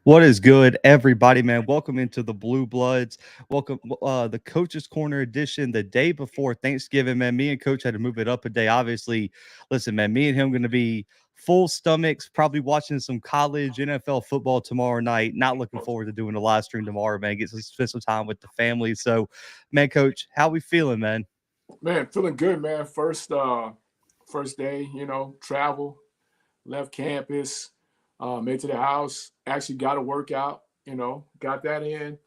What is good, everybody, man? Welcome into the Blue Bloods. Welcome, the Coach's Corner edition, the day before Thanksgiving, man. Me and Coach had to move it up a day. Obviously, listen, man, me and him going to be full stomachs, probably watching some college NFL football tomorrow night. Not looking forward to doing the live stream tomorrow, man. Get to spend some time with the family. So, man, Coach, how we feeling, man? Man, feeling good, man. First day, travel, left campus, made to the house. Actually got a workout, got that in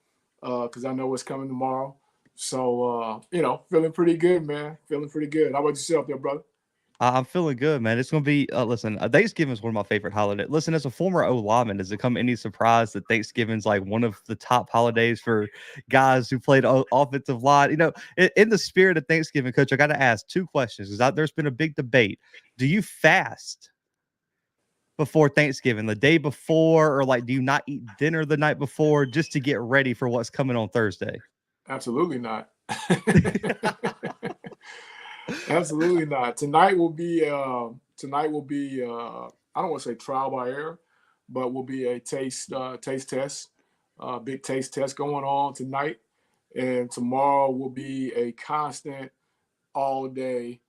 because I know what's coming tomorrow. So, feeling pretty good, man. Feeling pretty good. How about yourself there, brother? I'm feeling good, man. It's gonna be listen, Thanksgiving is one of my favorite holidays. Listen, as a former O lineman, does it come any surprise that Thanksgiving's like one of the top holidays for guys who played offensive line? In the spirit of Thanksgiving, Coach, I got to ask two questions because there's been a big debate. Do you fast before Thanksgiving, the day before, or like do you not eat dinner the night before just to get ready for what's coming on Thursday? Absolutely not. Absolutely not. Tonight will be I don't want to say trial by error, but will be a taste test, big taste test going on tonight. And tomorrow will be a constant all day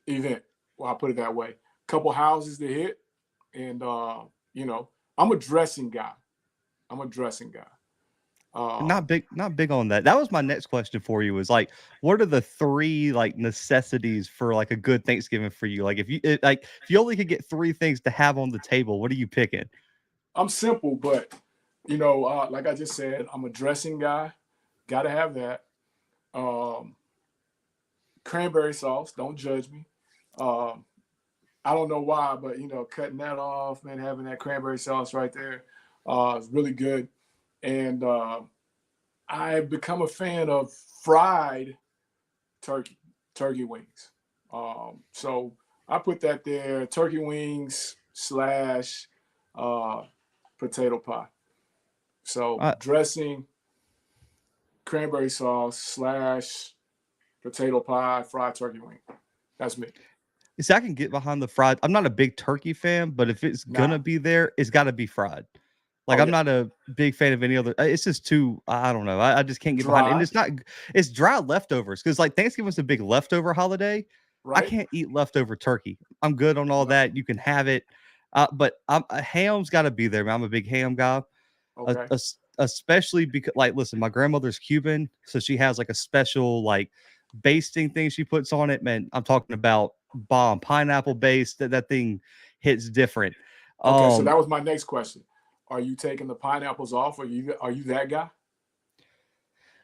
event. Well, I'll put it that way. Couple houses to hit, and I'm a dressing guy. I'm a dressing guy. Not big on that. That was my next question for you, is like, what are the three like necessities for like a good Thanksgiving for you? Like if you only could get three things to have on the table, what are you picking? I'm simple, but like I just said, I'm a dressing guy. Got to have that. Um, Cranberry sauce. Don't judge me. Um, I don't know why, but cutting that off, man, having that cranberry sauce right there is really good. And I've become a fan of fried turkey, turkey wings. So I put that there, turkey wings slash uh, potato pie. So Uh, dressing, cranberry sauce slash potato pie, fried turkey wing. That's me. See, I can get behind the fried. I'm not a big turkey fan, but if it's Nah. gonna be there, it's got to be fried. Like Oh I'm yeah. not a big fan of any other. It's just too. I don't know. I just can't get behind it. And Dry, it's not. It's dry leftovers because like Thanksgiving's a big leftover holiday. I right? can't eat leftover turkey. I'm good on all No. that. You can have it, but a ham's got to be there. Man. I'm a big ham guy, Okay. especially because like listen, my grandmother's Cuban, so she has like a special like basting thing she puts on it. Man, I'm talking about bomb pineapple base. That thing hits different. Okay. So Um, that was my next question. Are you taking the pineapples off? Are you that guy?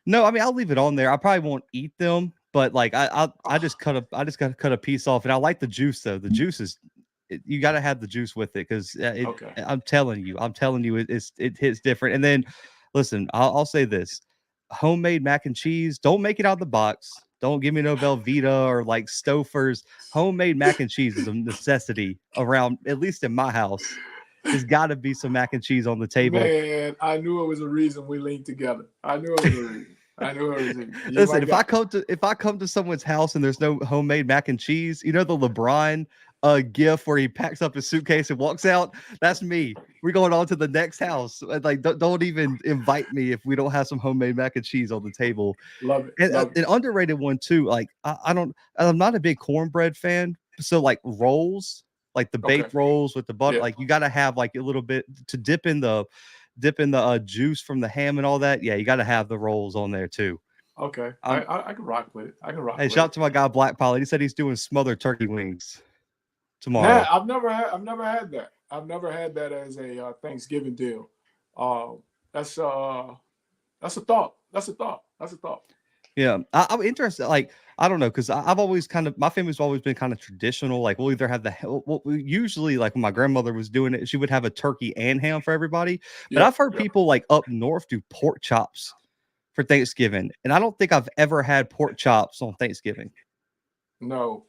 No, I mean I'll leave it on there. I probably won't eat them, but like I just Ah, got to cut a piece off, and I like the juice though. The juice is you got to have the juice with it because it. okay. I'm telling you, it hits different. And then, listen, I'll say this: homemade mac and cheese. Don't make it out of the box. Don't give me no Velveeta or like Stouffer's. Homemade mac and cheese is a necessity around, at least in my house. There's got to be some mac and cheese on the table. Man, I knew it was a reason we linked together. I knew it was a reason. I knew it was a reason. You my Listen, guy. if I come to someone's house and there's no homemade mac and cheese, you know the LeBron gif where he packs up his suitcase and walks out? That's me. We're going on to the next house. Like don't even invite me if we don't have some homemade mac and cheese on the table. Love it. And Love it. an underrated one too. Like I'm not a big cornbread fan. So like rolls, like the Okay. baked rolls with the butter, Yeah. like you got to have like a little bit to dip in the juice from the ham and all that. Yeah, you got to have the rolls on there too. Okay. I, Um, I I can rock with it. I can rock Hey, with shout out it. to my guy Black Pilot. He said he's doing smothered turkey wings Nah, tomorrow. I've never had that. I've never had that as a Thanksgiving deal. Uh, that's that's a thought. That's a thought. That's a thought. Yeah, I'm interested. Like, I don't know, because I've always kind of my family's always been kind of traditional. Like, we'll either have we usually like when my grandmother was doing it, she would have a turkey and ham for everybody. But Yep. I've heard Yep. people like up north do pork chops for Thanksgiving, and I don't think I've ever had pork chops on Thanksgiving. No.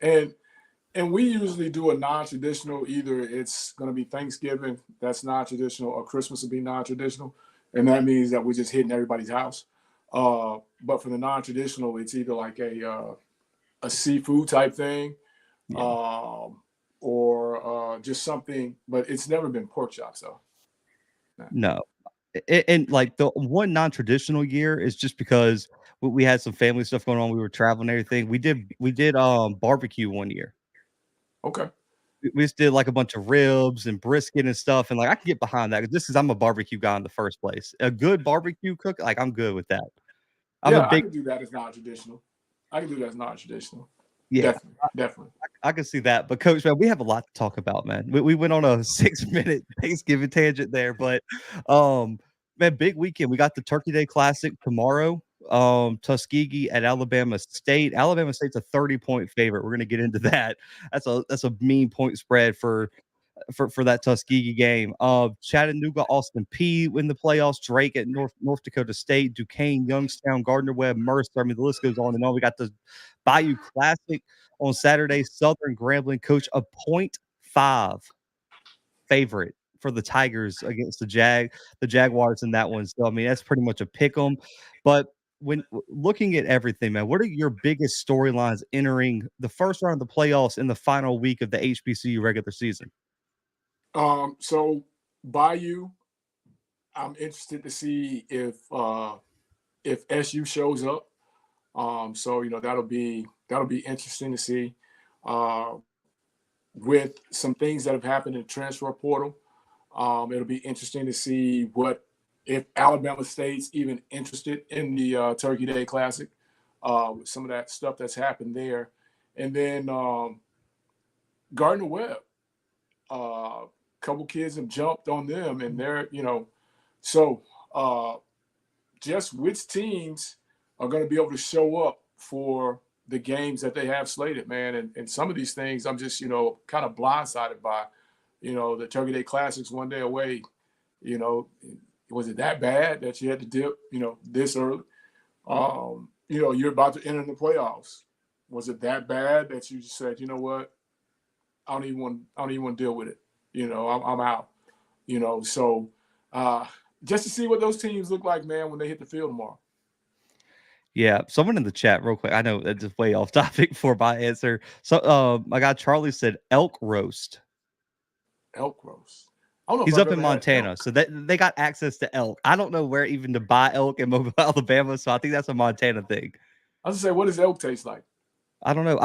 And we usually do a non-traditional. Either it's going to be Thanksgiving, that's non-traditional, or Christmas will be non-traditional, and that means that we're just hitting everybody's house. But for the non-traditional, it's either like a seafood type thing, Yeah. um, or just something. But it's never been pork chops though. No. And like the one non-traditional year is just because we had some family stuff going on. We were traveling and everything. We did barbecue one year. Okay. We just did like a bunch of ribs and brisket and stuff. And like I can get behind that just because I'm a barbecue guy in the first place. A good barbecue cook, like I'm good with that. I'm a Yeah, I big can do that as non-traditional. I can do that as non-traditional. yeah. Definitely, definitely. I can see that. But coach, man, we have a lot to talk about, man. We went on a 6-minute Thanksgiving tangent there, but man, big weekend. We got the Turkey Day Classic tomorrow. Tuskegee at Alabama State. Alabama State's a 30-point favorite. We're gonna get into that. That's a mean point spread for that Tuskegee game. Chattanooga, Austin Peay win the playoffs. Drake at North Dakota State. Duquesne, Youngstown, Gardner Webb, Mercer. I mean, the list goes on and on. We got the Bayou Classic on Saturday. Southern Grambling Coach a .5 favorite for the Tigers against the Jaguars in that one. So I mean, that's pretty much a pick 'em. But when looking at everything, man, what are your biggest storylines entering the first round of the playoffs in the final week of the HBCU regular season? So Bayou, I'm interested to see if SU shows up. So that'll be interesting to see. Uh, with some things that have happened in the transfer portal, it'll be interesting to see what if Alabama State's even interested in the Turkey Day Classic, with some of that stuff that's happened there, and then Gardner Webb. A couple kids have jumped on them, and so just which teams are going to be able to show up for the games that they have slated, man. And some of these things I'm just, kind of blindsided by. The Turkey Day Classic's one day away. Was it that bad that you had to dip, this early? You're about to enter the playoffs. Was it that bad that you just said, you know what? I don't even want to deal with it. I'm out. So just to see what those teams look like, man, when they hit the field tomorrow. Yeah, someone in the chat, real quick. I know that's just way off topic for my answer. So, my guy Charlie said elk roast. Elk roast. I don't know if He's I've up in ever had Montana, elk. so they got access to elk. I don't know where even to buy elk in Mobile, Alabama. So I think that's a Montana thing. I was gonna say, what does elk taste like? I don't know.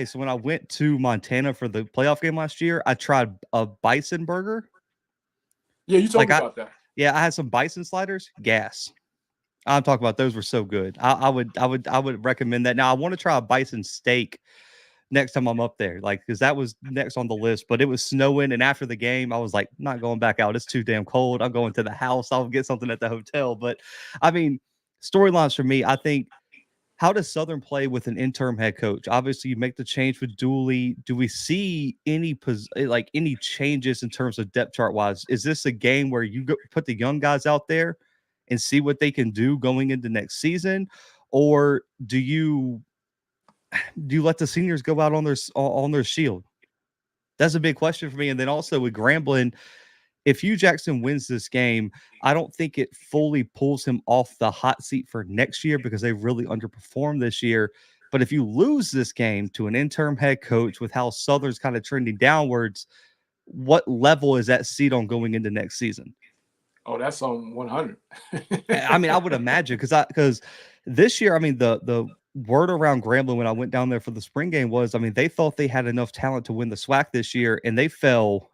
So when I went to Montana for the playoff game last year, I tried a bison burger. Yeah, you told Like me about that. I had some bison sliders. Gas. I'm talking about those were so good. I would recommend that. Now I want to try a bison steak next time I'm up there, like because that was next on the list. But it was snowing, and after the game, I was like, not going back out. It's too damn cold. I'm going to the house. I'll get something at the hotel. But I mean, storylines for me, I think. How does Southern play with an interim head coach? Obviously, you make the change with Dooley. Do we see any changes in terms of depth chart wise? Is this a game where you put the young guys out there and see what they can do going into next season, or do you let the seniors go out on their shield? That's a big question for me. And then also with Grambling, if Hugh Jackson wins this game, I don't think it fully pulls him off the hot seat for next year because they really underperformed this year. But if you lose this game to an interim head coach with how Southern's kind of trending downwards, what level is that seat on going into next season? Oh, that's on 100. I mean, I would imagine because this year, I mean, the word around Grambling when I went down there for the spring game was, I mean, they thought they had enough talent to win the SWAC this year, and they fell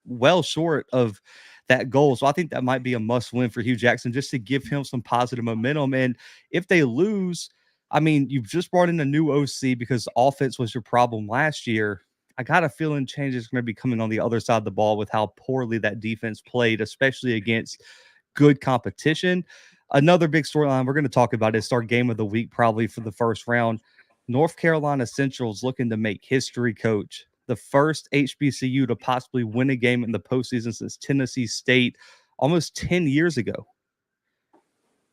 well short of that goal. So I think that might be a must win for Hugh Jackson just to give him some positive momentum. And if they lose, I mean, you've just brought in a new OC because offense was your problem last year. I got a feeling change is going to be coming on the other side of the ball with how poorly that defense played, especially against good competition. Another big storyline we're going to talk about is our game of the week, probably for the first round. North Carolina Central's looking to make history, coach. The first HBCU to possibly win a game in the postseason since Tennessee State almost 10 years ago.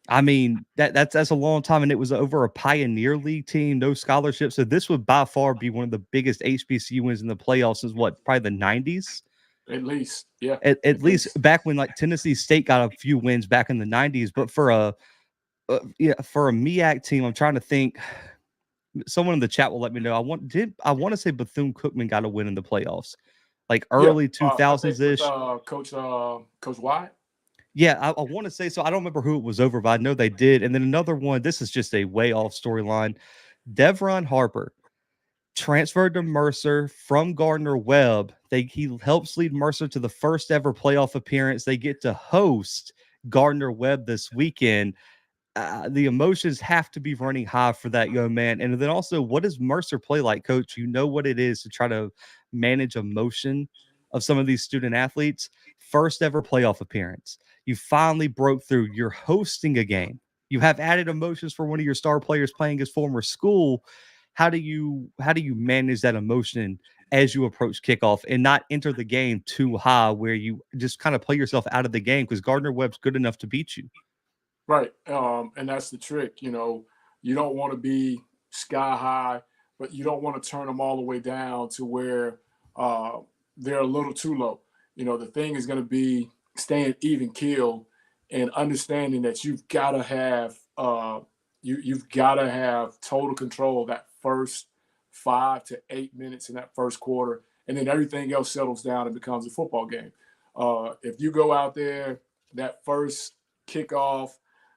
I mean, that's a long time, and it was over a Pioneer League team, no scholarship. So this would by far be one of the biggest HBCU wins in the playoffs since probably the 90s? At least, yeah. At least back when like Tennessee State got a few wins back in the 90s. But for a MEAC team, I'm trying to think. Someone in the chat will let me know. I want to say Bethune-Cookman got a win in the playoffs, like Yeah, early I think 2000s with ish. Coach Wyatt. Yeah, I want to say so. I don't remember who it was over, but I know they did. And then another one. This is just a way off storyline. Devron Harper transferred to Mercer from Gardner Webb. He helps lead Mercer to the first ever playoff appearance. They get to host Gardner Webb this weekend. The emotions have to be running high for that young man. And then also, what does Mercer play like, Coach? You know what it is to try to manage emotion of some of these student athletes. First ever playoff appearance. You finally broke through. You're hosting a game. You have added emotions for one of your star players playing his former school. How do you manage that emotion as you approach kickoff and not enter the game too high where you just kind of play yourself out of the game because Gardner Webb's good enough to beat you? Right. And that's the trick. You don't want to be sky high, but you don't want to turn them all the way down to where uh, they're a little too low. The thing is going to be staying even keel and understanding that you've got to have total control of that first 5 to 8 minutes in that first quarter, and then everything else settles down and becomes a football game. If you go out there that first kickoff,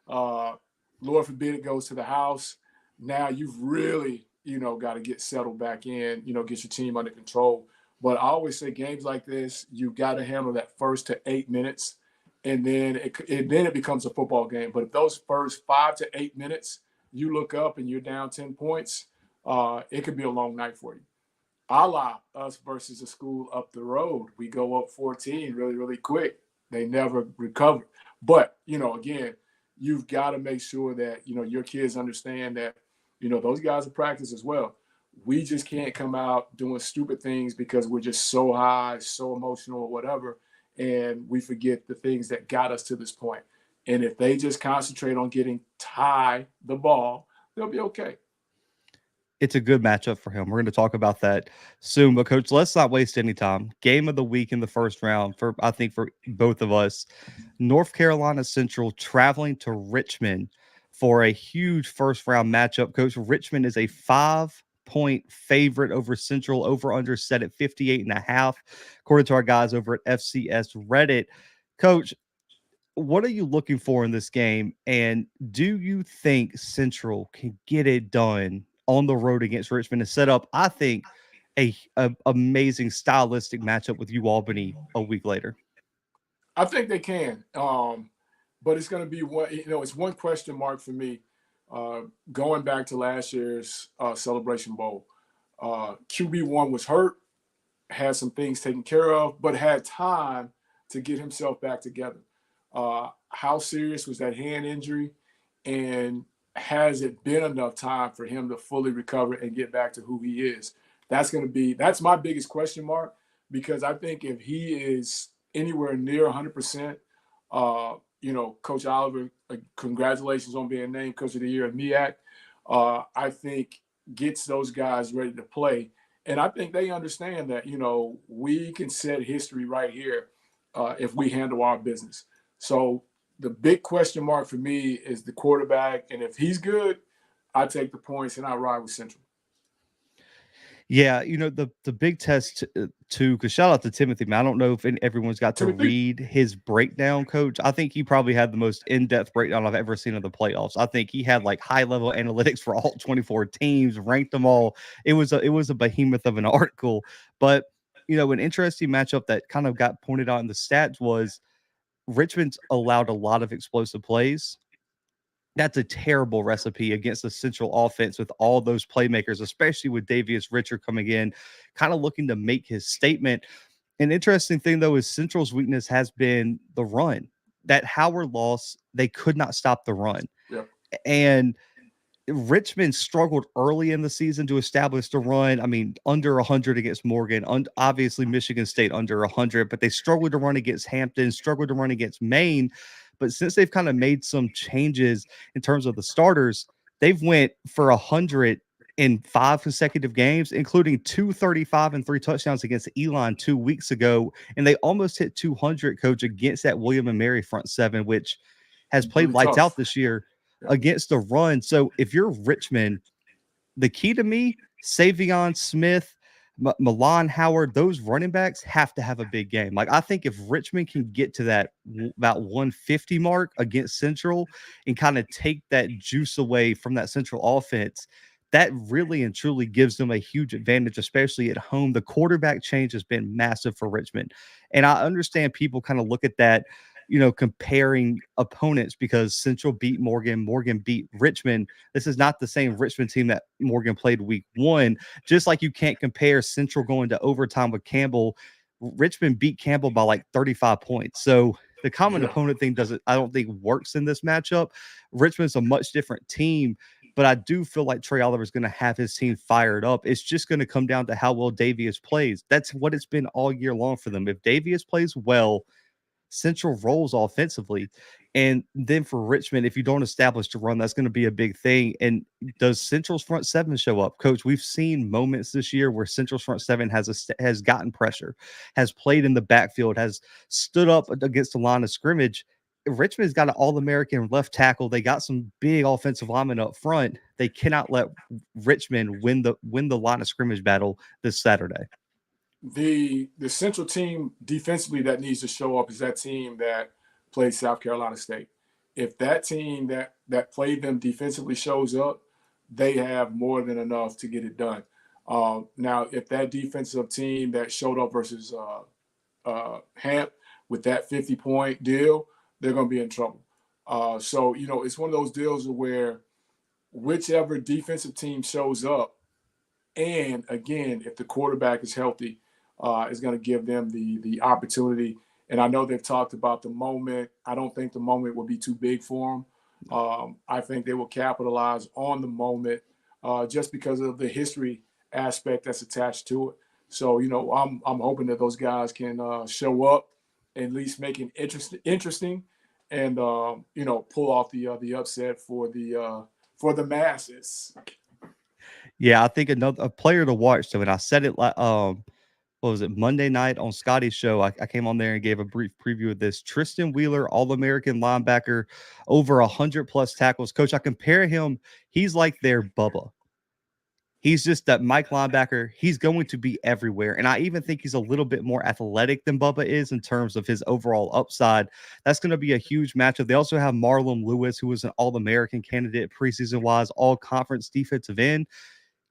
uh, Lord forbid it goes to the house. Now you've really, got to get settled back in, get your team under control. But I always say games like this, you've got to handle that first to 8 minutes, and then it becomes a football game. But if those first 5 to 8 minutes, you look up and you're down 10 points, it could be a long night for you. A la us versus a school up the road. We go up 14 really, really quick. They never recover. But, again, you've got to make sure that, your kids understand that, those guys are practice as well. We just can't come out doing stupid things because we're just so high, so emotional or whatever. And we forget the things that got us to this point. And if they just concentrate on getting Ty the ball, they'll be okay. It's a good matchup for him. We're going to talk about that soon. But Coach, let's not waste any time. Game of the week in the first round for I think for both of us. North Carolina Central traveling to Richmond for a huge first round matchup. Coach, Richmond is a 5-point favorite over Central, over under set at 58.5, according to our guys over at FCS Reddit. Coach, what are you looking for in this game? And do you think Central can get it done on the road against Richmond and set up, I think, a amazing stylistic matchup with Albany a week later? I think they can. But it's going to be it's one question mark for me. Going back to last year's Celebration Bowl, QB1 was hurt, had some things taken care of, but had time to get himself back together. How serious was that hand injury? And has it been enough time for him to fully recover and get back to who he is? That's my biggest question mark, because I think if he is anywhere near 100%, Coach Oliver, congratulations on being named Coach of the Year at MEAC. I think gets those guys ready to play. And I think they understand that, we can set history right here if we handle our business. So the big question mark for me is the quarterback. And if he's good, I take the points and I ride with Central. Yeah, the big test too, because shout out to Timothy, man. I don't know if everyone's got to read his breakdown, Coach. I think he probably had the most in-depth breakdown I've ever seen of the playoffs. I think he had like high-level analytics for all 24 teams, ranked them all. It was a behemoth of an article. But an interesting matchup that kind of got pointed out in the stats was Richmond's allowed a lot of explosive plays. That's a terrible recipe against the Central offense with all those playmakers, especially with Davius Richard coming in, kind of looking to make his statement. An interesting thing, though, is Central's weakness has been the run. That Howard loss, they could not stop the run. Yep. And Richmond struggled early in the season to establish the run. I mean, under 100 against Morgan, obviously Michigan State under 100, but they struggled to run against Hampton, struggled to run against Maine. But since they've kind of made some changes in terms of the starters, they've went for 100 in 5 consecutive games, including 235 and 3 touchdowns against Elon 2 weeks ago. And they almost hit 200, Coach, against that William and Mary front seven, which has played really lights tough out this year against the run. So if you're Richmond, the key to me, Savion Smith, Milan Howard, those running backs have to have a big game. Like, I think if Richmond can get to that about 150 mark against Central and kind of take that juice away from that Central offense, that really and truly gives them a huge advantage, especially at home. The quarterback change has been massive for Richmond. And I understand people kind of look at that, comparing opponents because Central beat Morgan, Morgan beat Richmond. This is not the same Richmond team that Morgan played week one. Just like you can't compare Central going to overtime with Campbell. Richmond beat Campbell by like 35 points. So the common Yeah. opponent thing I don't think works in this matchup. Richmond's a much different team, but I do feel like Trey Oliver is going to have his team fired up. It's just going to come down to how well Davius plays. That's what it's been all year long for them. If Davius plays well, Central rolls offensively. And then for Richmond, if you don't establish the run, that's going to be a big thing. And does Central's front seven show up? Coach, we've seen moments this year where Central's front seven has gotten pressure, has played in the backfield, has stood up against the line of scrimmage. Richmond's got an All-American left tackle. They got some big offensive linemen up front. They cannot let Richmond win the line of scrimmage battle this Saturday. The Central team defensively that needs to show up is that team that played South Carolina State. If that team that played them defensively shows up, they have more than enough to get it done. Now, if that defensive team that showed up versus Hamp with that 50-point deal, they're going to be in trouble. So, it's one of those deals where whichever defensive team shows up, and again, if the quarterback is healthy, is going to give them the opportunity. And I know they've talked about the moment. I don't think the moment will be too big for them. I think they will capitalize on the moment just because of the history aspect that's attached to it. So, I'm hoping that those guys can show up, at least make it interesting, and pull off the upset for the masses. Yeah, I think a player to watch. So, and I said it like what was it, Monday night on Scotty's show. I came on there and gave a brief preview of this. Tristan Wheeler, All-American linebacker, over 100+ tackles. Coach, I compare him. He's like their Bubba. He's just that Mike linebacker. He's going to be everywhere. And I even think he's a little bit more athletic than Bubba is in terms of his overall upside. That's going to be a huge matchup. They also have Marlon Lewis, who was an All-American candidate preseason-wise, all-conference defensive end.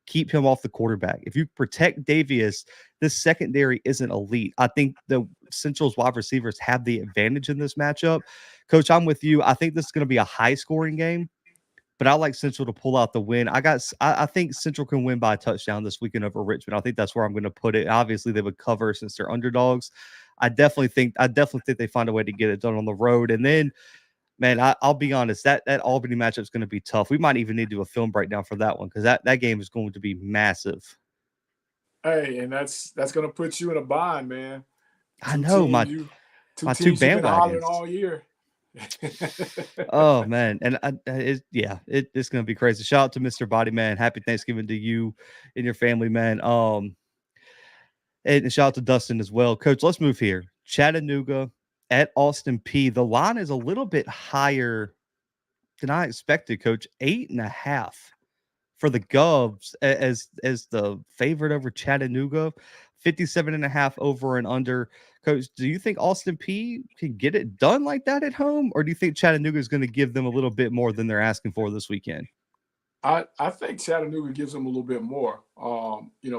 Keep him off the quarterback. If you protect Davius, this secondary isn't elite. I think the Central's wide receivers have the advantage in this matchup. Coach, I'm with you. I think this is going to be a high-scoring game, but I like Central to pull out the win. I think Central can win by a touchdown this weekend over Richmond. I think that's where I'm going to put it. Obviously, they would cover since they're underdogs. I definitely think they find a way to get it done on the road. And then, man, I'll be honest, that Albany matchup is going to be tough. We might even need to do a film breakdown for that one because that game is going to be massive. Hey, and that's going to put you in a bind, man. I know my two teams you've been hollering bandwagons all year. Oh man, and it's going to be crazy. Shout out to Mr. Body Man. Happy Thanksgiving to you and your family, man. And shout out to Dustin as well. Coach, let's move here. Chattanooga at Austin Peay. The line is a little bit higher than I expected, Coach. 8.5 for the Govs as the favorite over Chattanooga. 57.5 over and under. Coach, do you think Austin Peay can get it done like that at home, or do you think Chattanooga is going to give them a little bit more than they're asking for this weekend? I think Chattanooga gives them a little bit more.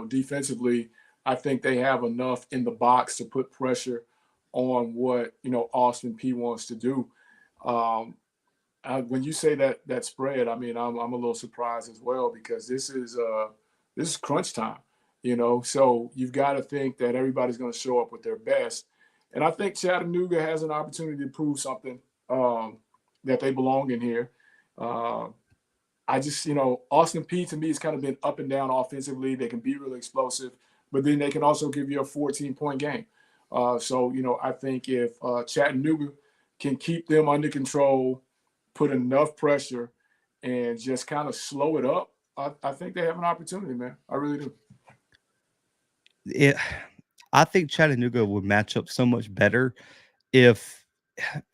Defensively, I think they have enough in the box to put pressure on what Austin Peay wants to do. When you say that spread, I mean I'm a little surprised as well because this is crunch time. So you've got to think that everybody's going to show up with their best. And I think Chattanooga has an opportunity to prove something that they belong in here. I just, Austin Peay to me has kind of been up and down offensively. They can be really explosive, but then they can also give you a 14-point game. So, I think if Chattanooga can keep them under control, put enough pressure, and just kind of slow it up, I think they have an opportunity, man. I really do. I think Chattanooga would match up so much better if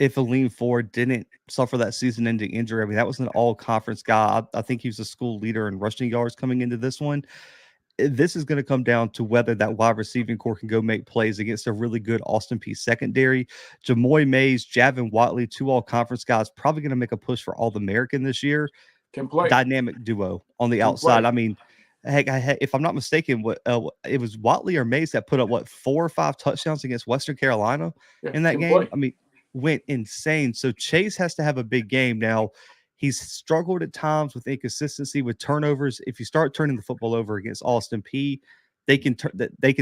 Aleem Ford didn't suffer that season-ending injury. I mean, that was an all-conference guy. I think he was a school leader in rushing yards coming into this one. this is going to come down to whether that wide receiving core can go make plays against a really good Austin Peay secondary. Jamoy Mays, Javin Watley, two all-conference guys, probably going to make a push for All-American this year. Can play. Dynamic duo on the Can outside. play. I mean, heck, if I'm not mistaken, it was Watley or Mays that put up 4 or 5 touchdowns against Western Carolina in that game. Play. I mean, went insane. So Chase has to have a big game now. He's struggled at times with inconsistency with turnovers. If you start turning the football over against Austin Peay, they can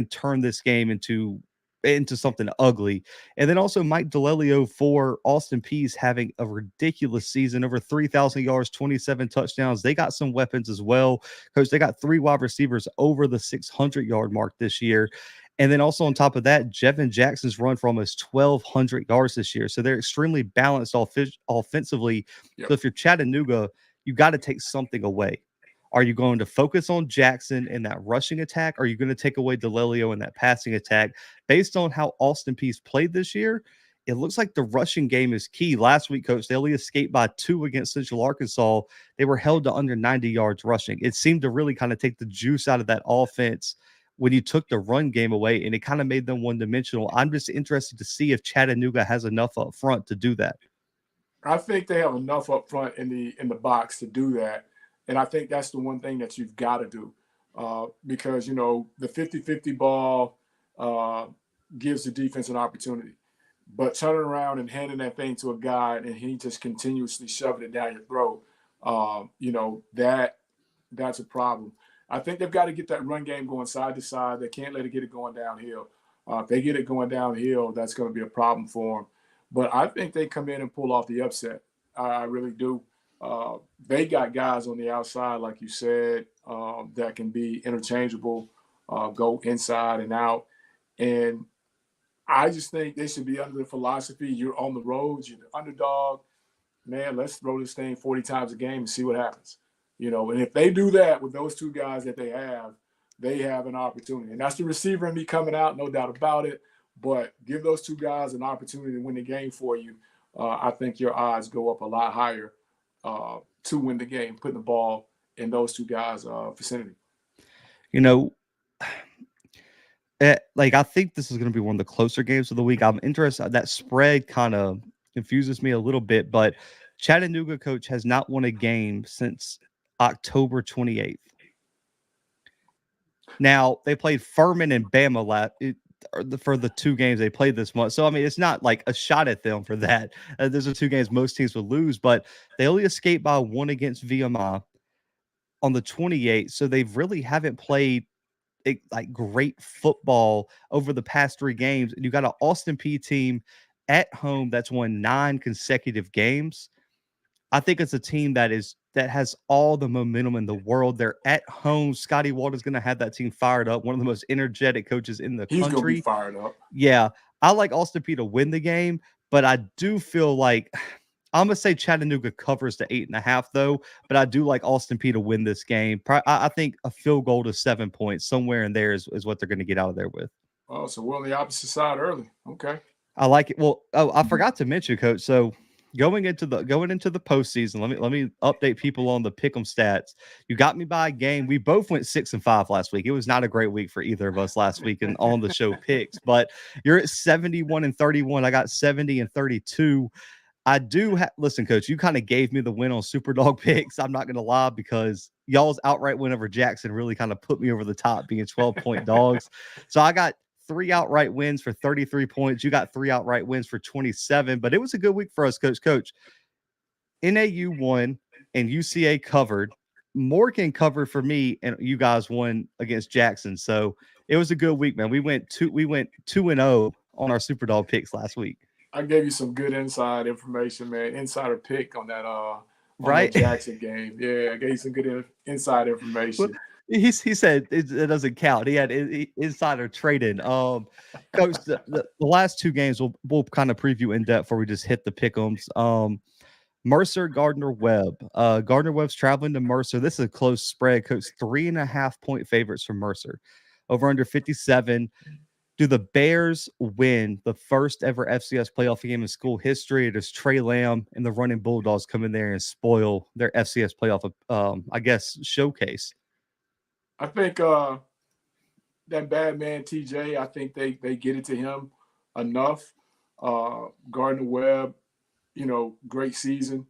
turn this game into something ugly. And then also Mike DeLelio for Austin Peay's having a ridiculous season, over 3,000 yards, 27 touchdowns. They got some weapons as well. Coach, they got 3 wide receivers over the 600-yard mark this year. And then also on top of that, Jevin Jackson's run for almost 1,200 yards this year. So they're extremely balanced offensively. Yep. So if you're Chattanooga, you got to take something away. Are you going to focus on Jackson in that rushing attack? Or are you going to take away DeLelio in that passing attack? Based on how Austin Peay's played this year, it looks like the rushing game is key. Last week, Coach, they only escaped by 2 against Central Arkansas. They were held to under 90 yards rushing. It seemed to really kind of take the juice out of that offense when you took the run game away, and it kind of made them one-dimensional. I'm just interested to see if Chattanooga has enough up front to do that. I think they have enough up front in the box to do that. And I think that's the one thing that you've got to do because, the 50-50 ball gives the defense an opportunity. But turning around and handing that thing to a guy and he just continuously shoving it down your throat, that's a problem. I think they've got to get that run game going side to side. They can't let it get it going downhill. If they get it going downhill, that's going to be a problem for them. But I think they come in and pull off the upset. I really do. They got guys on the outside, like you said, that can be interchangeable, go inside and out. And I just think they should be under the philosophy, you're on the road, you're the underdog. Man, let's throw this thing 40 times a game and see what happens. And if they do that with those 2 guys that they have an opportunity. And that's the receiver and me coming out, no doubt about it. But give those 2 guys an opportunity to win the game for you. I think your odds go up a lot higher to win the game, putting the ball in those 2 guys' vicinity. I think this is going to be one of the closer games of the week. I'm interested. That spread kind of confuses me a little bit, but Chattanooga, Coach, has not won a game since October 28th. Now, they played Furman and Bama for the 2 games they played this month. So, I mean, it's not like a shot at them for that. Those are 2 games most teams would lose, but they only escaped by 1 against VMI on the 28th. So they really haven't played like great football over the past 3 games. And you got an Austin Peay team at home that's won 9 consecutive games. I think it's a team that has all the momentum in the world. They're at home. Scotty Walter's going to have that team fired up. One of the most energetic coaches in the country. He's going to be fired up. Yeah. I like Austin Peay to win the game, but I do feel like I'm going to say Chattanooga covers the 8.5 though, but I do like Austin Peay to win this game. I think a field goal to 7 points somewhere in there is what they're going to get out of there with. Oh, so we're on the opposite side early. Okay. I like it. Well, I forgot to mention, Coach. So going into the postseason, let me update people on the pick'em stats. You got me by a game. We both went 6-5 last week. It was not a great week for either of us last week and on the show picks, but you're at 71-31. I got 70-32. I do listen, Coach, you kind of gave me the win on Superdog picks. I'm not going to lie, because y'all's outright win over Jackson really kind of put me over the top, being 12-point dogs. So I got 3 outright wins for 33 points. You got 3 outright wins for 27, but it was a good week for us, Coach. NAU won and UCA covered. Morgan covered for me, and you guys won against Jackson. So it was a good week, man. We went 2-0 on our Superdog picks last week. I gave you some good inside information, man. Insider pick on that right that Jackson game. Yeah, I gave you some good inside information. Well, he said it doesn't count. He had insider trading. Coach, the last 2 games we'll kind of preview in depth before we just hit the pick'ems. Mercer, Gardner Webb. Gardner Webb's traveling to Mercer. This is a close spread, Coach. 3.5 point favorites for Mercer. Over under 57. Do the Bears win the first ever FCS playoff game in school history? Or does Trey Lamb and the Running Bulldogs come in there and spoil their FCS playoff, showcase? I think that bad man TJ, I think they get it to him enough. Gardner Webb, great season.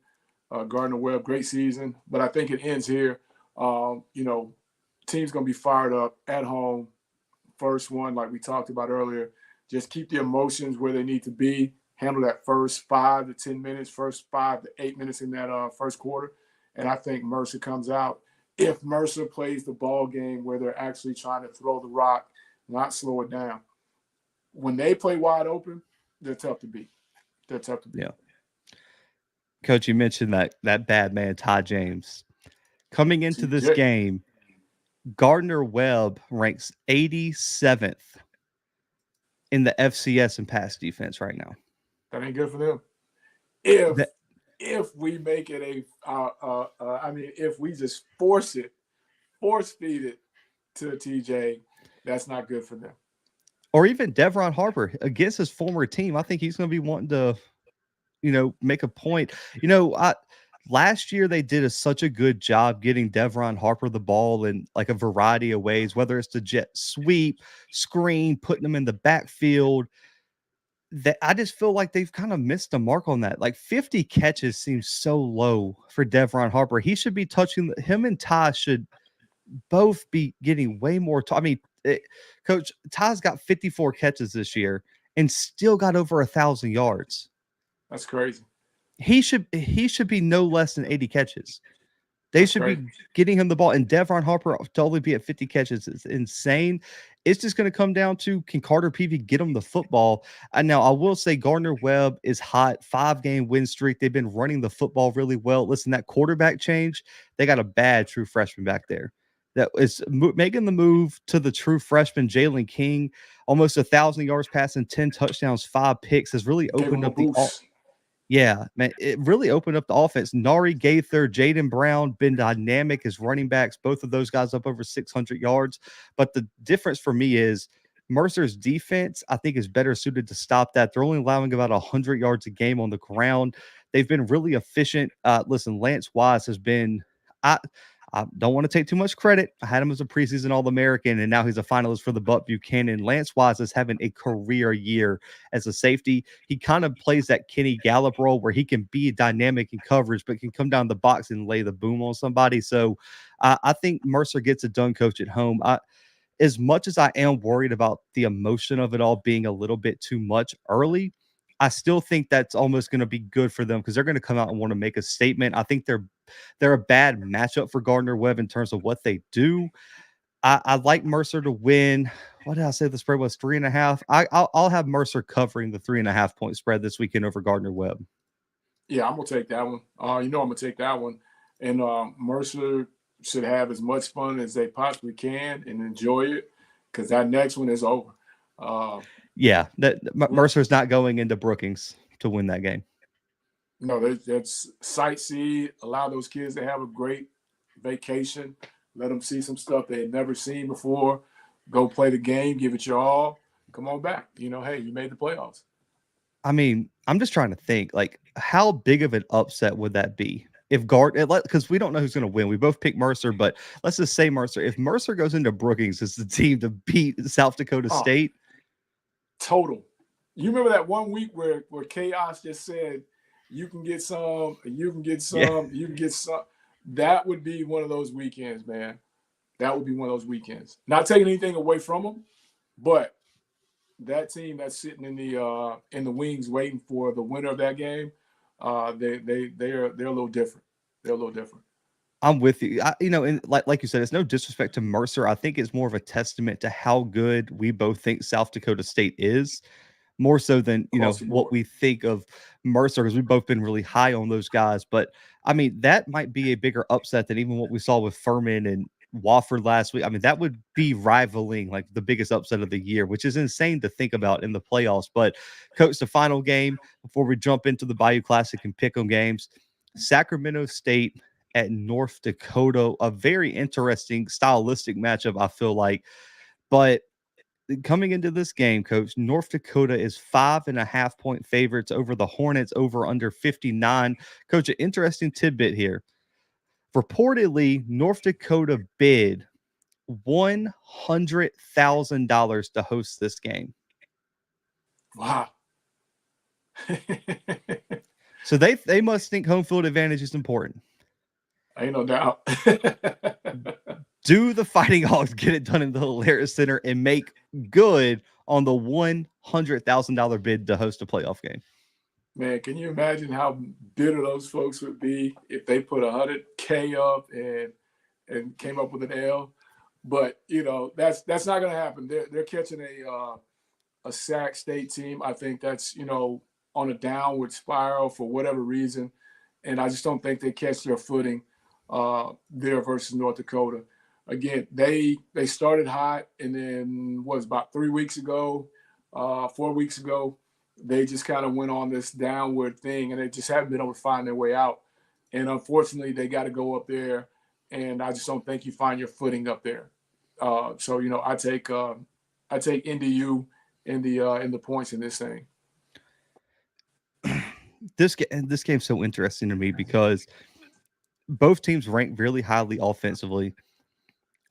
Gardner Webb, great season. But I think it ends here. Team's gonna be fired up at home. First one, like we talked about earlier, just keep the emotions where they need to be. Handle that first 5 to 10 minutes, first 5 to 8 minutes in that first quarter, and I think Mercer comes out. If Mercer plays the ball game where they're actually trying to throw the rock, not slow it down, when they play wide open, they're tough to beat. They're tough to beat. Yeah. Coach, you mentioned that bad man Ty James coming into this game. Gardner Webb ranks 87th in the FCS in pass defense right now. That ain't good for them. If we make it if we just force feed it to TJ, that's not good for them. Or even Devron Harper against his former team. I think he's going to be wanting to, make a point. Last year they did such a good job getting Devron Harper the ball in like a variety of ways, whether it's the jet sweep, screen, putting them in the backfield. That I just feel like they've kind of missed the mark on that. Like 50 catches seems so low for Devron Harper. He should be touching him, and Ty should both be getting way more. Coach, Ty's got 54 catches this year and still got over 1,000 yards. That's crazy. He should be no less than 80 catches. They should be getting him the ball. And Devron Harper to only be at 50 catches is insane. It's just going to come down to, can Carter Peavy get him the football? And now I will say Gardner Webb is hot. 5-game win streak. They've been running the football really well. Listen, that quarterback change, they got a bad true freshman back there that is making the move to the true freshman, Jalen King. Almost 1,000 yards passing, 10 touchdowns, 5 picks, has really opened up the Yeah, man, it really opened up the offense. Nari Gaither, Jaden Brown, been dynamic as running backs. Both of those guys up over 600 yards. But the difference for me is Mercer's defense, I think, is better suited to stop that. They're only allowing about 100 yards a game on the ground. They've been really efficient. Listen, Lance Wise has been I don't want to take too much credit. I had him as a preseason All-American, and now he's a finalist for the Buck Buchanan. Lance Wise is having a career year as a safety. He kind of plays that Kenny Gallup role where he can be dynamic in coverage, but can come down the box and lay the boom on somebody. So I think Mercer gets it done, Coach, at home. As much as I am worried about the emotion of it all being a little bit too much early, I still think that's almost going to be good for them because they're going to come out and want to make a statement. I think they're a bad matchup for Gardner Webb in terms of what they do. I like Mercer to win. What did I say the spread was? 3.5. I'll have Mercer covering the 3.5 point spread this weekend over Gardner Webb. Yeah, I'm gonna take that one. I'm gonna take that one, and Mercer should have as much fun as they possibly can and enjoy it because that next one is over. Yeah, Mercer's not going into Brookings to win that game. No, that's sightsee. Allow those kids to have a great vacation. Let them see some stuff they had never seen before. Go play the game. Give it your all. Come on back. Hey, you made the playoffs. I mean, I'm just trying to think, like, how big of an upset would that be? If because we don't know who's going to win. We both pick Mercer, but let's just say Mercer. If Mercer goes into Brookings as the team to beat South Dakota State. Total. You remember that one week where Chaos just said, you can get some, you can get some, you can get some. That would be one of those weekends, man. That would be one of those weekends. Not taking anything away from them, but that team that's sitting in the wings waiting for the winner of that game, they're a little different. They're a little different. I'm with you. And like you said, it's no disrespect to Mercer. I think it's more of a testament to how good we both think South Dakota State is, more so than what we think of Mercer, because we've both been really high on those guys. But I mean, that might be a bigger upset than even what we saw with Furman and Wofford last week. I mean, that would be rivaling like the biggest upset of the year, which is insane to think about in the playoffs. But Coach, the final game before we jump into the Bayou Classic and pick 'em games, Sacramento State at North Dakota, a very interesting stylistic matchup, I feel like. But coming into this game, Coach, North Dakota is 5.5 point favorites over the Hornets, over under 59. Coach, an interesting tidbit here. Reportedly, North Dakota bid $100,000 to host this game. Wow. So they must think home field advantage is important. Ain't no doubt. Do the Fighting Hogs get it done in the Hilarious Center and make good on the $100,000 bid to host a playoff game? Man, can you imagine how bitter those folks would be if they put $100K up and came up with an L? But that's not going to happen. They're catching a Sac State team. I think that's on a downward spiral for whatever reason, and I just don't think they catch their footing there versus North Dakota. Again, they started hot, and then about 3 weeks ago, 4 weeks ago, they just kind of went on this downward thing, and they just haven't been able to find their way out. And unfortunately, they got to go up there, and I just don't think you find your footing up there. So I take NDU in the points in this thing. This game's so interesting to me because both teams rank really highly offensively.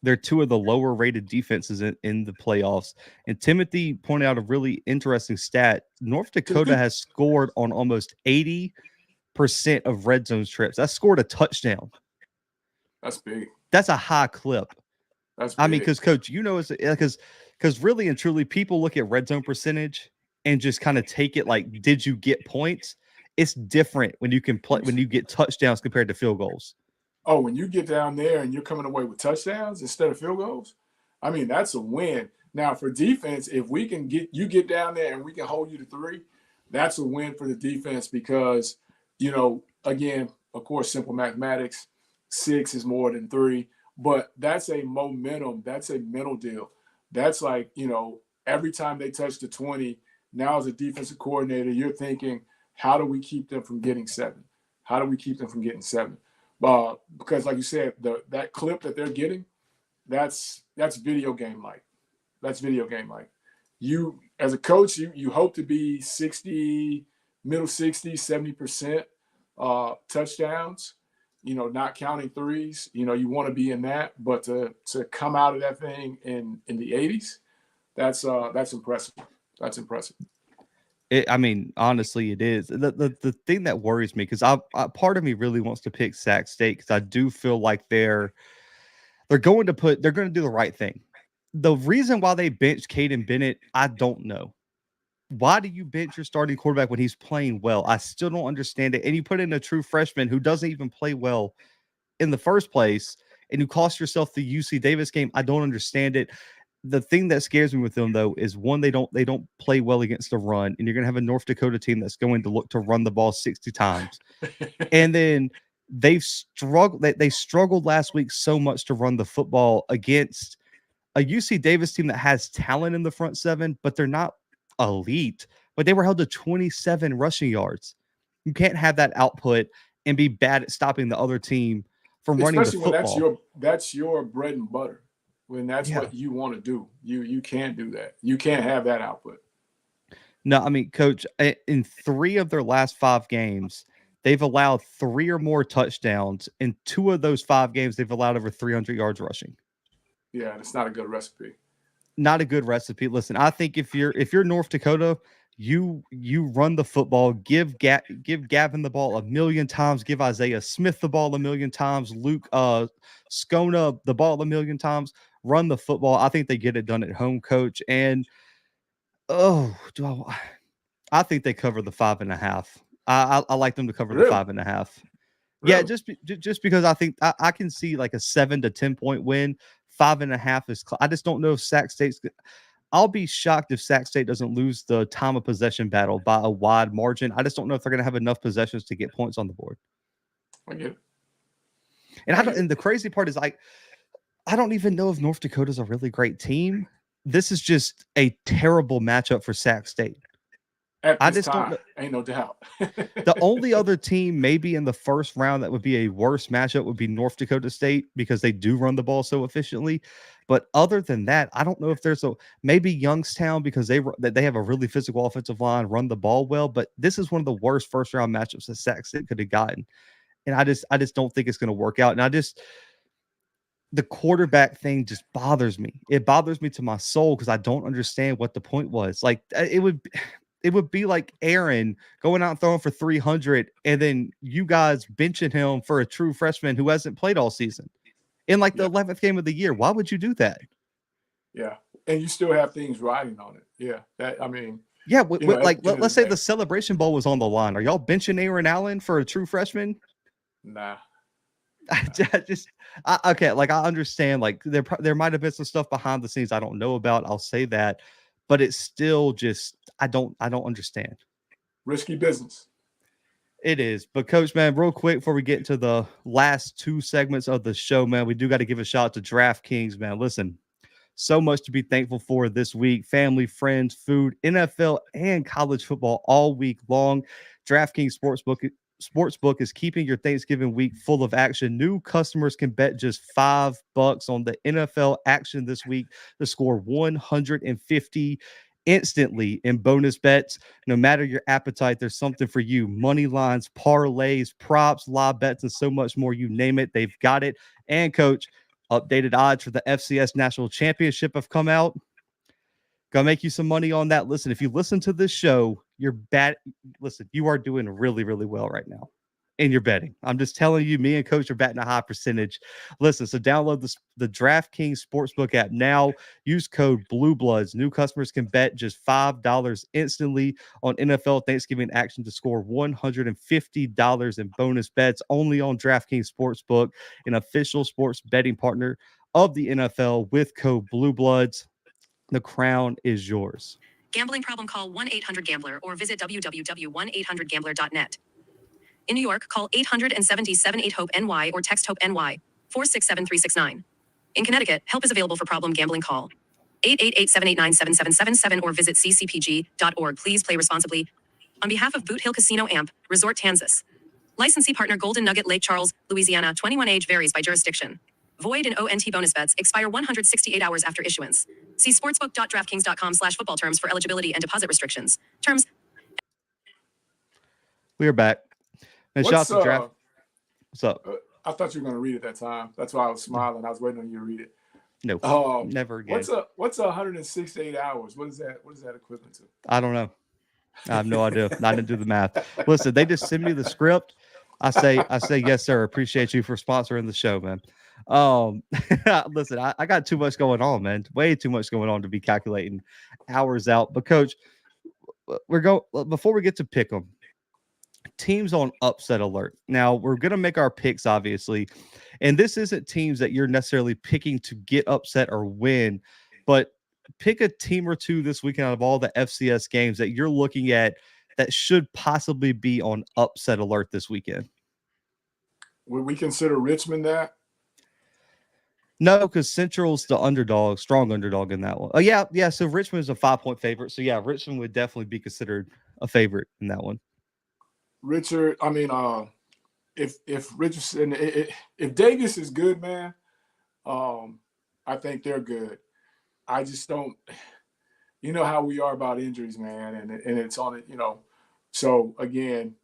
They're two of the lower rated defenses in the playoffs. And Timothy pointed out a really interesting stat. North Dakota has scored on almost 80% of red zone trips. That's scored a touchdown. That's big. That's a high clip. That's big. I mean, because Coach, it's because really and truly people look at red zone percentage and just kind of take it like, did you get points? It's different when you can play when you get touchdowns compared to field goals. Oh, when you get down there and you're coming away with touchdowns instead of field goals, I mean, that's a win. Now, for defense, if we can get down there and we can hold you to 3, that's a win for the defense because, again, of course, simple mathematics, 6 is more than 3, but that's a momentum. That's a mental deal. That's like, every time they touch the 20, now as a defensive coordinator, you're thinking, how do we keep them from getting 7? How do we keep them from getting 7? Because like you said, that clip that they're getting, that's video game like. That's video game like. You as a coach, you hope to be 60, middle 60s, 70% touchdowns, not counting threes. You want to be in that, but to come out of that thing in the 80s, that's impressive. That's impressive. Honestly, it is. The thing that worries me, because I part of me really wants to pick Sac State because I do feel like they're going to do the right thing. The reason why they benched Caden Bennett, I don't know. Why do you bench your starting quarterback when he's playing well? I still don't understand it. And you put in a true freshman who doesn't even play well in the first place, and you cost yourself the UC Davis game. I don't understand it. The thing that scares me with them, though, is one, they don't play well against the run, and you're going to have a North Dakota team that's going to look to run the ball 60 times. And then they struggled last week so much to run the football against a UC Davis team that has talent in the front 7, but they're not elite. But they were held to 27 rushing yards. You can't have that output and be bad at stopping the other team from running the football. Especially when that's your bread and butter. When that's what you want to do, you can't do that. You can't have that output. No, I mean, Coach, in 3 of their last 5 games, they've allowed 3 or more touchdowns. In 2 of those 5 games, they've allowed over 300 yards rushing. Yeah, it's not a good recipe. Not a good recipe. Listen, I think if you're North Dakota, you run the football, give Gavin the ball 1,000,000 times, give Isaiah Smith the ball 1,000,000 times, Luke Skona the ball 1,000,000 times. Run the football. I think they get it done at home, Coach. And I think they cover the 5.5. I like them to cover the 5.5. Really? Yeah, just because I think I can see like a 7 to 10 point win. 5.5 is. I just don't know if Sac State's. I'll be shocked if Sac State doesn't lose the time of possession battle by a wide margin. I just don't know if they're going to have enough possessions to get points on the board. I get it. And the crazy part is I don't even know if North Dakota's a really great team. This is just a terrible matchup for Sac State. Don't know. Ain't no doubt. The only other team maybe in the first round that would be a worse matchup would be North Dakota State because they do run the ball so efficiently. But other than that, I don't know if there's maybe Youngstown because they have a really physical offensive line, run the ball well. But this is one of the worst first round matchups that Sac State could have gotten. And I just don't think it's going to work out. And the quarterback thing just bothers me. It bothers me to my soul because I don't understand what the point was. Like it would be like Aaron going out and throwing for 300 and then you guys benching him for a true freshman who hasn't played all season in like the Yeah. 11th game of the year. Why would you do that? Yeah. And you still have things riding on it. Yeah. That, I mean, Yeah, at like the end let's of the say day, the Celebration Bowl was on the line. Are y'all benching Aaron Allen for a true freshman? nah. Okay, like I understand, like there might have been some stuff behind the scenes I don't know about. I'll say that, but it's still just I don't understand. Risky business. It is, but Coach, man, real quick before we get into the last two segments of the show, man, we do got to give a shout out to DraftKings, man. Listen, so much to be thankful for this week. Family, friends, food, NFL, and college football all week long. DraftKings Sportsbook is keeping your Thanksgiving week full of action. New customers can bet just $5 on the NFL action this week to score 150 instantly in bonus bets. No matter your appetite, there's something for you. Money lines, parlays, props, live bets, and so much more. You name it, they've got it. And Coach, updated odds for the FCS National Championship have come out. Gonna make you some money on that. Listen, if you listen to this show, you are doing really, really well right now in your betting. I'm just telling you, me and Coach are batting a high percentage. Listen, so download the DraftKings Sportsbook app now. Use code Bluebloods. New customers can bet just $5 instantly on NFL Thanksgiving action to score $150 in bonus bets only on DraftKings Sportsbook, an official sports betting partner of the NFL with code Bluebloods. The crown is yours. Gambling problem? Call 1-800-GAMBLER or visit www.1800gambler.net. In New York, call 800-778-HOPE-NY or text HOPE-NY 467-369. In Connecticut, help is available for problem gambling. Call 888-789-7777 or visit ccpg.org. Please play responsibly. On behalf of Boot Hill Casino Amp, Resort Kansas. Licensee partner Golden Nugget Lake Charles, Louisiana. 21 age varies by jurisdiction. Void in ONT bonus bets expire 168 hours after issuance. See sportsbook.draftkings.com/football terms for eligibility and deposit restrictions. Terms. We are back. And shout out to Draft. What's up? I thought you were going to read it that time. That's why I was smiling. I was waiting on you to read it. No, never again. What's 168 hours? What is that equivalent to? I don't know. I have no idea. I didn't do the math. Listen, they just send me the script. I say, yes, sir. Appreciate you for sponsoring the show, man. Listen, I got too much going on, man. Way too much going on to be calculating hours out. But Coach, before we get to pick them, teams on upset alert. Now we're gonna make our picks, obviously, and this isn't teams that you're necessarily picking to get upset or win, but pick a team or two this weekend out of all the FCS games that you're looking at that should possibly be on upset alert this weekend. Would we consider Richmond that? No, because Central's the underdog, strong underdog in that one. Oh, yeah. So Richmond is a 5-point favorite. So yeah, Richmond would definitely be considered a favorite in that one. Richard, I mean, if Richardson, if Davis is good, man, I think they're good. I just don't, you know how we are about injuries, man, and it's on it, you know. So again,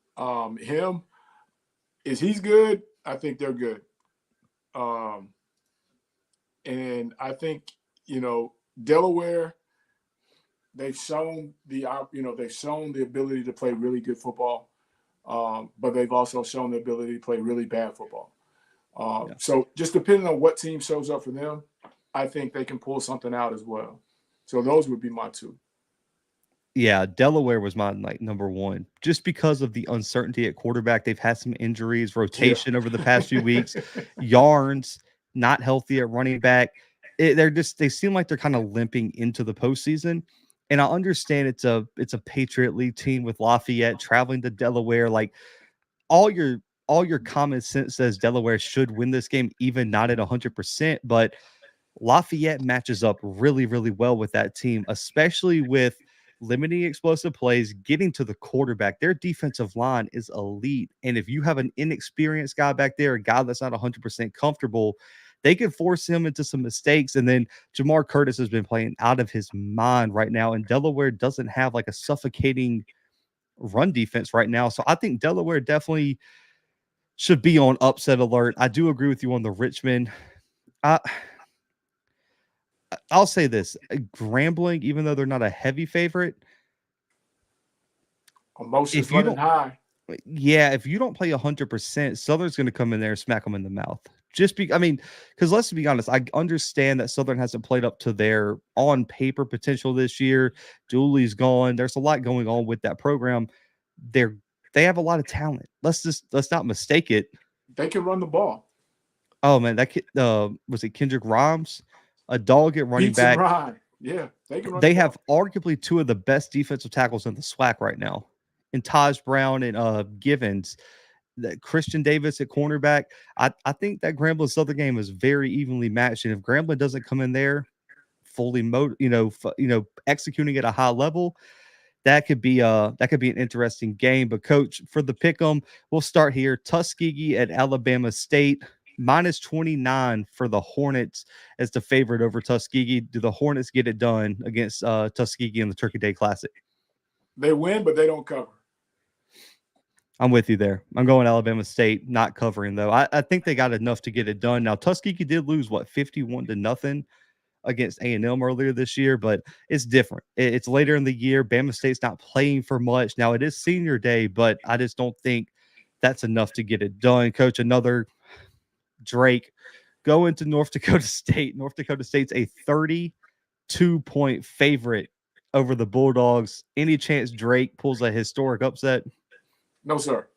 he's good. I think they're good. And I think, you know, Delaware, they've shown the ability to play really good football, but they've also shown the ability to play really bad football. So just depending on what team shows up for them, I think they can pull something out as well. So those would be my two. Yeah, Delaware was my number one, just because of the uncertainty at quarterback. They've had some injuries, rotation over the past few weeks. Yarns not healthy at running back. They seem like they're kind of limping into the postseason. And I understand it's a Patriot League team with Lafayette traveling to Delaware. Like all your common sense says Delaware should win this game, even not at 100%. But Lafayette matches up really, really well with that team, especially with limiting explosive plays, getting to the quarterback. Their defensive line is elite. And if you have an inexperienced guy back there, a guy that's not 100% comfortable, they could force him into some mistakes. And then Jamar Curtis has been playing out of his mind right now. And Delaware doesn't have like a suffocating run defense right now. So I think Delaware definitely should be on upset alert. I do agree with you on the Richmond. I I'll say this: Grambling, even though they're not a heavy favorite, Emotions if you running don't, high. yeah, if you don't play 100%, Southern's going to come in there and smack them in the mouth. I mean, because let's be honest, I understand that Southern hasn't played up to their on paper potential this year. Dooley's gone. There's a lot going on with that program. They're they have a lot of talent. Let's not mistake it. They can run the ball. Oh man, that kid, was it Kendrick Rhymes, a dog at running Beats and back. Ryan. Yeah, they can run They the ball. have arguably two of the best defensive tackles in the SWAC right now, in Taj Brown and Givens. That Christian Davis at cornerback. I think that Grambling Southern game is very evenly matched, and if Grambling doesn't come in there fully executing at a high level, that could be an interesting game. But coach, for the pick'em, we'll start here. Tuskegee at Alabama State. -29 for the Hornets as the favorite over Tuskegee. Do the Hornets get it done against Tuskegee in the Turkey Day Classic? They win, but they don't cover. I'm with you there. I'm going Alabama State, not covering though. I think they got enough to get it done. Now Tuskegee did lose 51-0 against A&M earlier this year, but it's different. It's later in the year. Bama State's not playing for much. Now it is senior day, but I just don't think that's enough to get it done. Coach, another Drake going to North Dakota State. North Dakota State's a 32-point favorite over the Bulldogs. Any chance Drake pulls a historic upset? No, sir.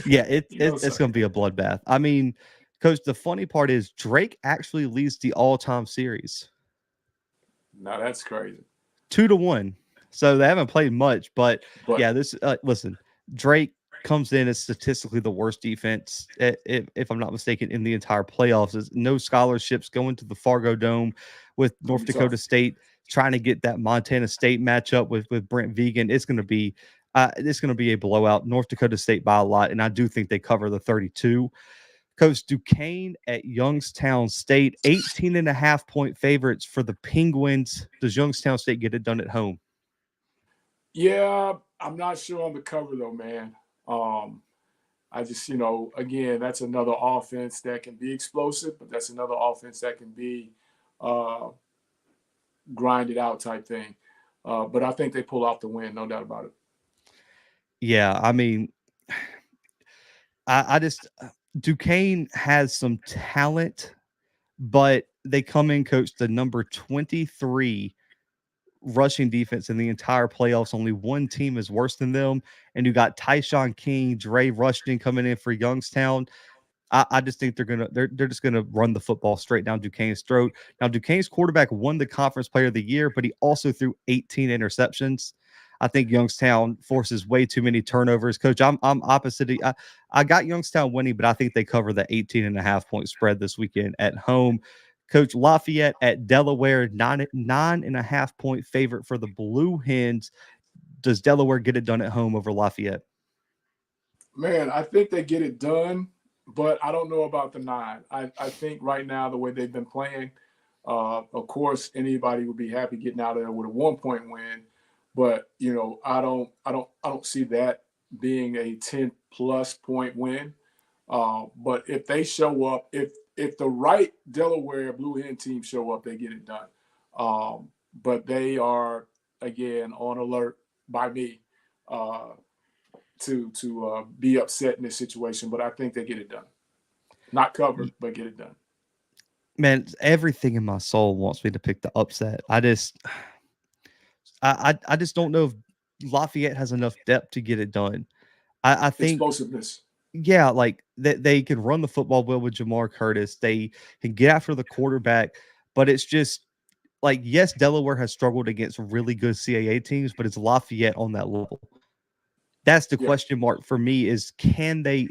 Yeah, it's going to be a bloodbath. I mean, Coach, the funny part is Drake actually leads the all-time series. No, that's crazy. 2-1. So they haven't played much, but yeah, this listen, Drake comes in as statistically the worst defense, if I'm not mistaken, in the entire playoffs. There's no scholarships going to the Fargo Dome with North Dakota State trying to get that Montana State matchup with Brent Vegan. It's going to be a blowout. North Dakota State by a lot, and I do think they cover the 32. Coach, Duquesne at Youngstown State, 18.5-point favorites for the Penguins. Does Youngstown State get it done at home? Yeah, I'm not sure on the cover though, man. I just, again, that's another offense that can be explosive, but that's another offense that can be grinded out type thing. But I think they pull out the win, no doubt about it. Yeah, I mean, I just Duquesne has some talent, but they come in, coach, the number 23 rushing defense in the entire playoffs. Only one team is worse than them. And you got Tyshawn King, Dre Rushton coming in for Youngstown. I just think they're just gonna run the football straight down Duquesne's throat. Now, Duquesne's quarterback won the Conference Player of the Year, but he also threw 18 interceptions. I think Youngstown forces way too many turnovers. Coach, I'm opposite. I got Youngstown winning, but I think they cover the 18.5-point spread this weekend at home. Coach, Lafayette at Delaware, 9.5-point favorite for the Blue Hens. Does Delaware get it done at home over Lafayette? Man, I think they get it done, but I don't know about the 9. I think right now, the way they've been playing, of course, anybody would be happy getting out of there with a 1-point win. But I don't see that being a 10+ point win. But if they show up, if the right Delaware Blue Hen team show up, they get it done. But they are again on alert by me to be upset in this situation. But I think they get it done, not covered, but get it done. Man, everything in my soul wants me to pick the upset. I just don't know if Lafayette has enough depth to get it done. I think explosiveness. Yeah, like they can run the football well with Jamar Curtis. They can get after the quarterback, but it's just like, yes, Delaware has struggled against really good CAA teams, but it's Lafayette on that level. That's the question mark for me is can they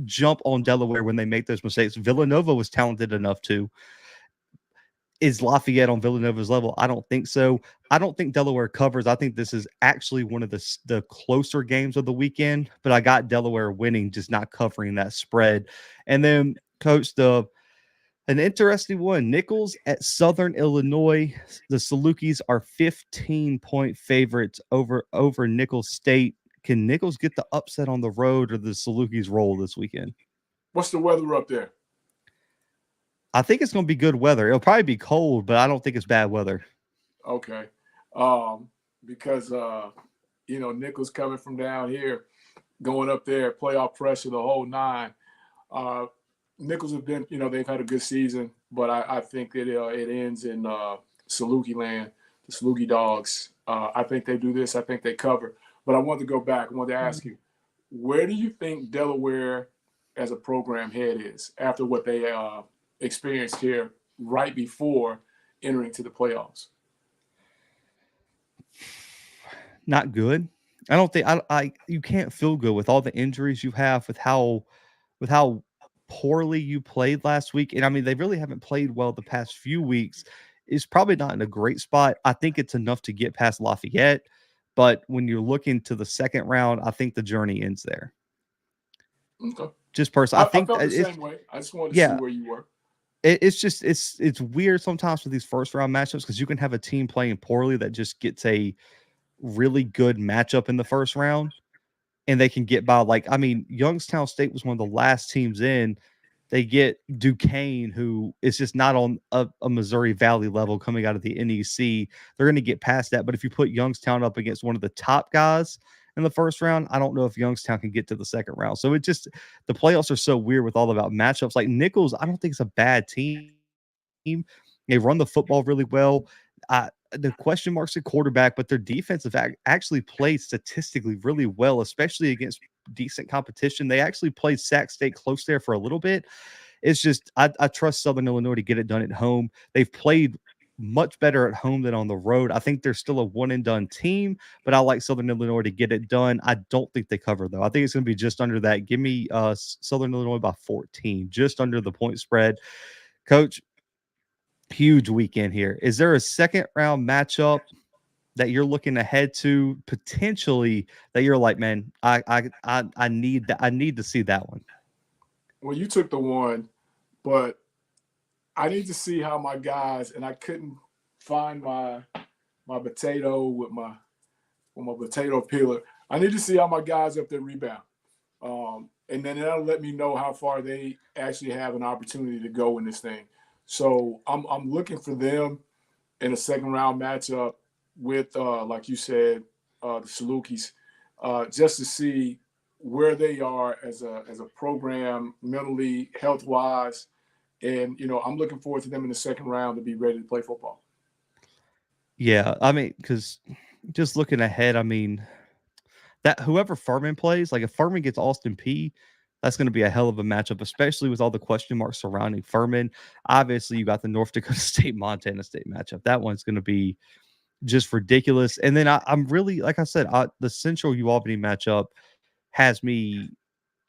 jump on Delaware when they make those mistakes? Villanova was talented enough to. Is Lafayette on Villanova's level? I don't think so. I don't think Delaware covers. I think this is actually one of the closer games of the weekend, but I got Delaware winning, just not covering that spread. And then, Coach, an interesting one, Nichols at Southern Illinois. The Salukis are 15-point favorites over Nichols State. Can Nichols get the upset on the road, or the Salukis roll this weekend? What's the weather up there? I think it's going to be good weather. It'll probably be cold, but I don't think it's bad weather. Okay. Because Nichols coming from down here, going up there, playoff pressure, the whole nine. Nichols have been, they've had a good season, but I think that it ends in Saluki land, the Saluki Dogs. I think they do this. I think they cover. But I wanted to go back. I wanted to ask you, where do you think Delaware as a program head is after what they experienced here right before entering to the playoffs? Not good. I don't think you can't feel good with all the injuries you have, with how poorly you played last week. And I mean, they really haven't played well the past few weeks. It's probably not in a great spot. I think it's enough to get past Lafayette, but when you're looking to the second round, I think the journey ends there. Okay. Just personally, I felt the same way. I just wanted to see where you were. It's weird sometimes with these first round matchups, because you can have a team playing poorly that just gets a really good matchup in the first round, and they can get by. Like, I mean, Youngstown State was one of the last teams in. They get Duquesne, who is just not on a Missouri Valley level coming out of the NEC. They're going to get past that. But if you put Youngstown up against one of the top guys in the first round, I don't know if Youngstown can get to the second round. So the playoffs are so weird with all about matchups. Like Nichols, I don't think it's a bad team. They run the football really well. The question marks at quarterback, but their defensive actually played statistically really well, especially against decent competition. They actually played Sac State close there for a little bit. It's just I trust Southern Illinois to get it done at home. They've played much better at home than on the road. I think they're still a one and done team, but I like Southern Illinois to get it done. I don't think they cover though. I think it's going to be just under that. Give me Southern Illinois by 14, just under the point spread. Coach, huge weekend here. Is there a second round matchup that you're looking ahead to potentially that you're like, man, I need that. I need to see that one? Well, you took the one, but I need to see how my guys, and I couldn't find my potato with my potato peeler. I need to see how my guys up there rebound. And then that'll let me know how far they actually have an opportunity to go in this thing. So I'm looking for them in a second round matchup with, like you said, the Salukis, just to see where they are as a program, mentally, health wise, and I'm looking forward to them in the second round to be ready to play football. Yeah, I mean, because just looking ahead, I mean, that whoever Furman plays, like if Furman gets Austin Peay, that's going to be a hell of a matchup, especially with all the question marks surrounding Furman. Obviously, you got the North Dakota State, Montana State matchup. That one's going to be just ridiculous. And then I'm really, like I said, the Central UAlbany matchup has me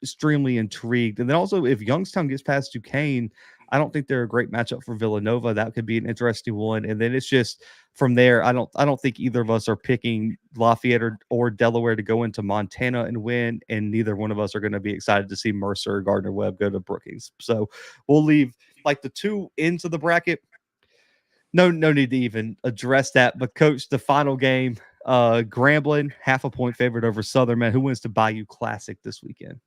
extremely intrigued. And then also, if Youngstown gets past Duquesne, I don't think they're a great matchup for Villanova. That could be an interesting one. And then it's just from there, I don't think either of us are picking Lafayette or Delaware to go into Montana and win, and neither one of us are going to be excited to see Mercer or Gardner Webb go to Brookings. So we'll leave like the two ends of the bracket. No need to even address that. But Coach, the final game, Grambling, 0.5 point favorite over Southern. Man, who wins the Bayou Classic this weekend?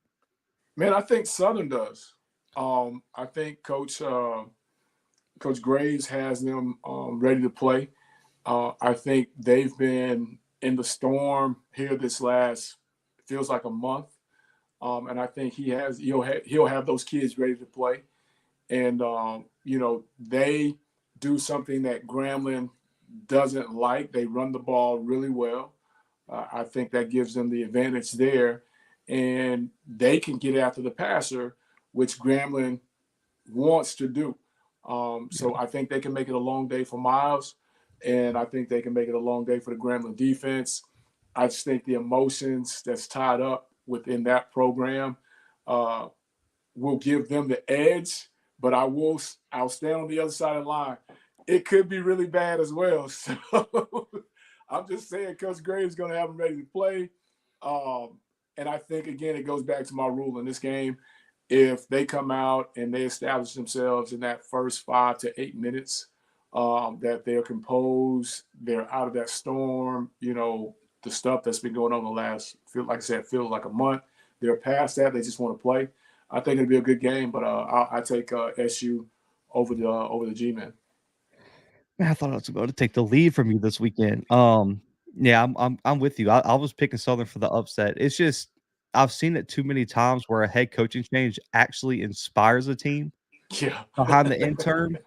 Man, I think Southern does. I think Coach Graves has them ready to play. I think they've been in the storm here this last feels like a month, and I think he'll have those kids ready to play. And they do something that Grambling doesn't like. They run the ball really well. I think that gives them the advantage there, and they can get after the passer, which Grambling wants to do. So I think they can make it a long day for Miles, and I think they can make it a long day for the Grambling defense. I just think the emotions that's tied up within that program will give them the edge, but I'll stand on the other side of the line. It could be really bad as well. So I'm just saying Coach Graves is going to have them ready to play. And I think, again, it goes back to my rule in this game. If they come out and they establish themselves in that first 5 to 8 minutes, that they're composed, they're out of that storm, the stuff that's been going on the last, feels like a month. They're past that. They just want to play. I think it'll be a good game, but I take SU over the G-men. Man, I thought I was going to take the lead from you this weekend. Yeah, I'm with you. I was picking Southern for the upset. It's just I've seen it too many times where a head coaching change actually inspires a team Yeah. behind the intern.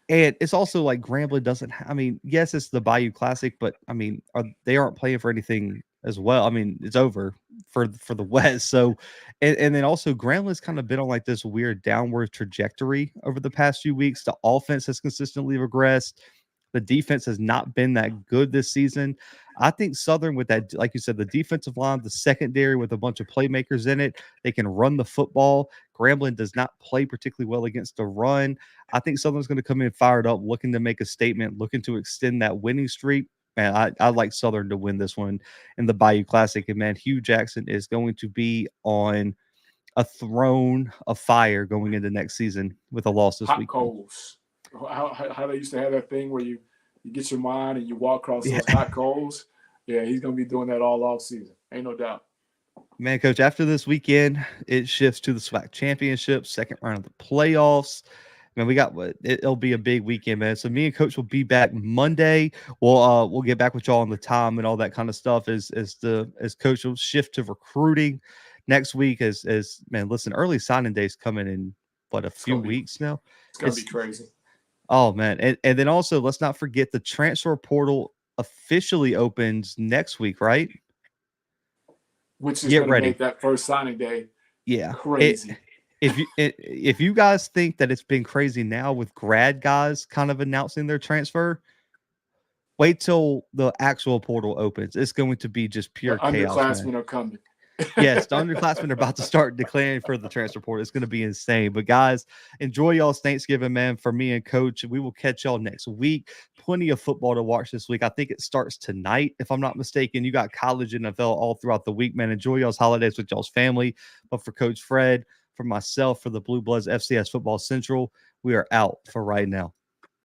And it's also like Grambling doesn't I mean, yes, it's the Bayou Classic, but I mean, they aren't playing for anything as well. I mean, it's over for the West. So and then also Grambling's kind of been on like this weird downward trajectory over the past few weeks. The offense has consistently regressed. The defense has not been that good this season. I think Southern, with that, like you said, the defensive line, the secondary with a bunch of playmakers in it, they can run the football. Grambling does not play particularly well against the run. I think Southern's going to come in fired up, looking to make a statement, looking to extend that winning streak. Man, I like Southern to win this one in the Bayou Classic. And man, Hugh Jackson is going to be on a throne of fire going into next season with a loss this Hot week. coals. How they used to have that thing where you get your mind and you walk across those hot coals. Yeah, he's going to be doing that all off season. Ain't no doubt. Man, Coach, after this weekend, it shifts to the SWAC championship, second round of the playoffs. Man, it'll be a big weekend, man. So me and Coach will be back Monday. We'll get back with y'all on the time and all that kind of stuff as Coach will shift to recruiting next week. As man, listen, early signing days coming in a few weeks now. It's gonna be crazy. Oh man, and then also let's not forget the transfer portal officially opens next week, right? Which is going to make that first signing day crazy. If you guys think that it's been crazy now with grad guys kind of announcing their transfer, wait till the actual portal opens. It's going to be just pure chaos. Underclassmen are coming. Yes, the underclassmen are about to start declaring for the transfer portal. It's going to be insane. But guys, enjoy y'all's Thanksgiving, man. For me and Coach, we will catch y'all next week. Plenty of football to watch this week. I think it starts tonight, if I'm not mistaken. You got college NFL all throughout the week, man. Enjoy y'all's holidays with y'all's family. But for Coach Fred, for myself, for the Bluebloods FCS Football Central, we are out for right now.